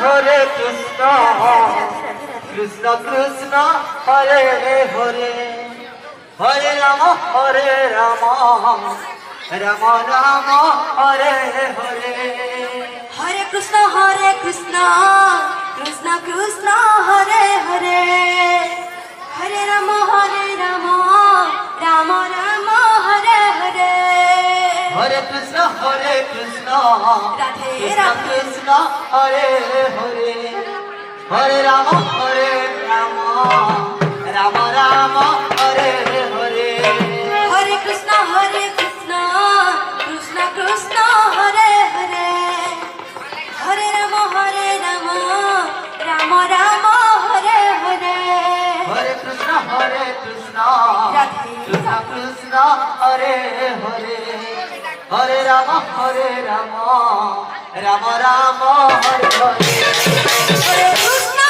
Hare Krishna, Krishna Krishna, Hare Hare, Hare Rama, Hare Rama, Rama Rama, Hare Hare. Hare Krishna, Krishna Krishna, Hare Hare, Hare Rama, Rama Rama, Hare Hare. Hare Krishna, Krishna Radhe Krishna, Hare Hare, Hare Rama, Rama Rama, Hare Hare. Hare Krishna, Krishna Krishna, Hare Hare, Hare Rama, Rama Rama, Hare Hare. Hare Krishna, Krishna Radhe Krishna, Hare Hare, Hare Rama, Rama Rama, Hare Hare. Hare Krishna,